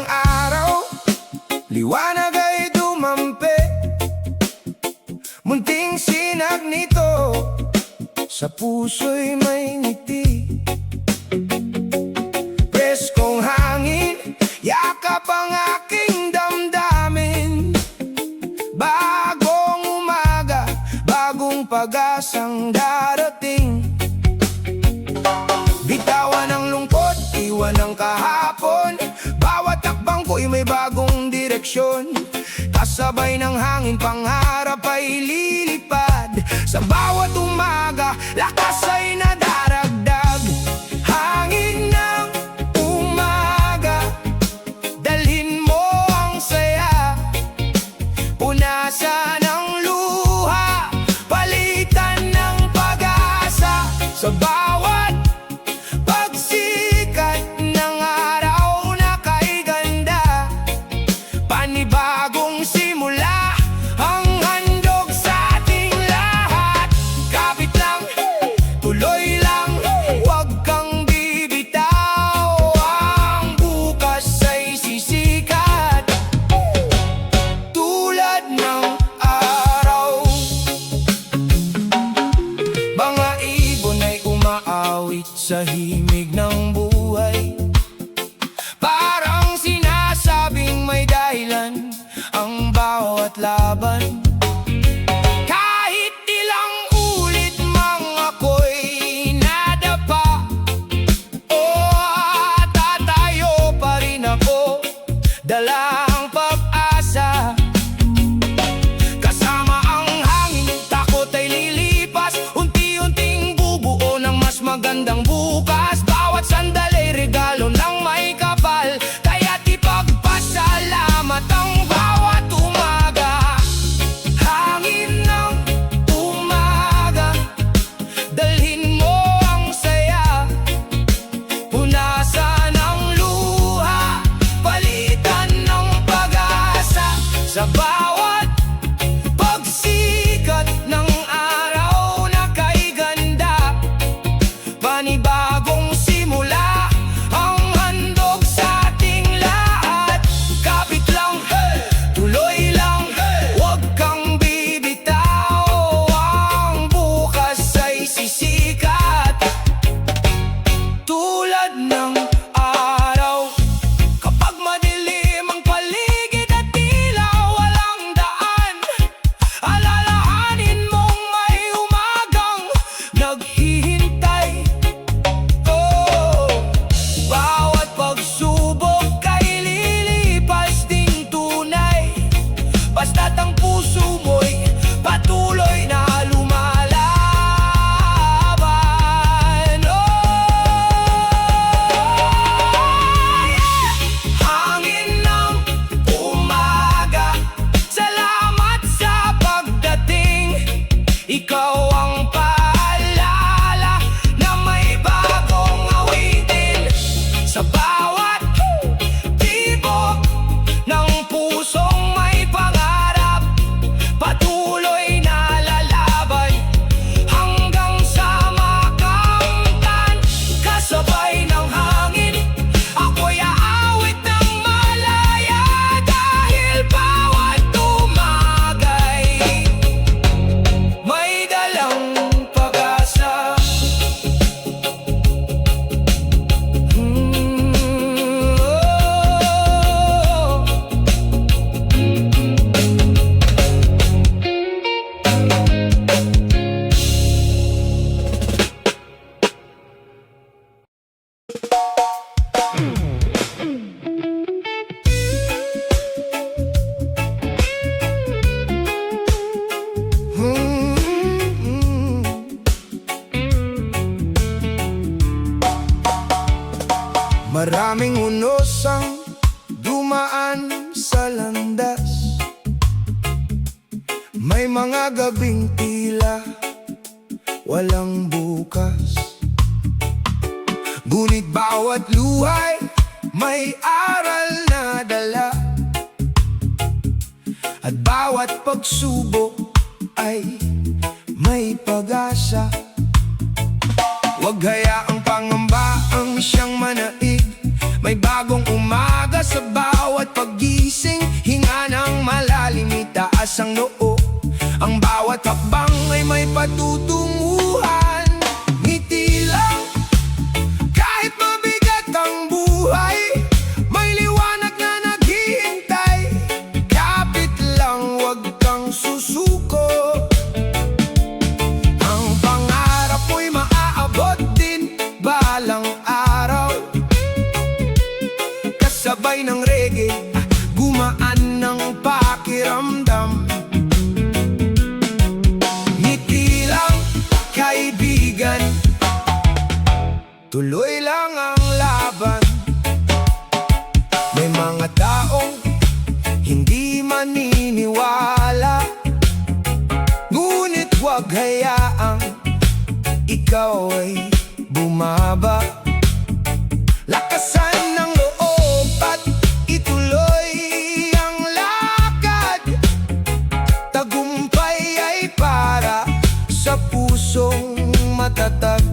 araw, liwanag ay dumampi. Munting sinag nito, sa puso'y may ngiti. Preskong hangin, yakap ang aking damdamin. Bagong umaga, bagong pag-asang darating. Bitawan ang lungkot, iwan ang kahapon. Bawat takbang ko'y may bagong direksyon. Kasabay ng hangin, pangarap ay lilipad. Sa bawat umaga, lakas ay nadaragdag. Hangin ng umaga, dalhin mo ang saya. Punasan ang luha, palitan ng pag-asa. Sa bawat pagsikat ng araw na kay ganda, panibagong simula ang handog sa ating lahat. Kapit lang, tuloy lang, huwag kang bibitaw. Ang bukas ay sisikat tulad ng araw. Mga ibon ay umaawit sa himig ng buhay. Parang sinasabing may dahilan ang bawat laban. Kahit ilang ulit mang ako'y nadapa, tatayo pa rin ako, dala ang pag-asa. Kasama ang hangin, takot ay lilipas. Unti-unting bubuo ng mas magandang bukas. Bawat sandali regalo ng may kapal, kaya't ipagpasalamat ang bawat umaga. Hangin ng umaga, dalhin mo ang saya. Punasan ang luha, palitan ng pag-asa. Sa bawat pagsikat ng araw na kay ganda, panibagong simula ang handog sa ating lahat. Kapit lang, tuloy lang, huwag kang bibitaw. Ang bukas ay sisikat tulad ng araw. Kapag madilim ang paligid at tila walang daan, alalahanin mong may umagang naghihintay. Bawat pagsubok ay lilipas ding tunay, basta't ang puso mo'y patuloy na lumalaban. Hangin ng umaga, salamat sa pagdating. Ikaw ang paalala na may bagong awitin. Sa bawat tibok ng pusong may pangarap, patuloy na lalaban hanggang sa makamtan. Kasabay ng hangin, ako'y aawit ng malaya. Dahil bawat umaga'y may dalang pag-asa. Maraming unos ang dumaan sa landas. May mga gabing tila walang bukas. Ngunit bawat luhay may aral na dala, at bawat pagsubok ay may pag-asa. Huwag hayaang pangamba ang siyang manaig. May bagong umaga sa bawat matigas ang noo. Ang bawat hakbang ay may patutunguhan. Ngiti lang, kahit mabigat ang buhay, may liwanag na naghihintay. Kapit lang, wag kang susuko. Ang pangarap mo'y maaabot din balang araw. Kasabay ng reggae, gumaan ng pakiramdam. Ngiti lang, kaibigan, tuloy lang ang laban. May mga taong hindi maniniwala, ngunit huwag hayaang ikaw ay bumaba. Lakasan ng loob at ituloy ang lakad. Tagumpay ay para sa pusong matatag.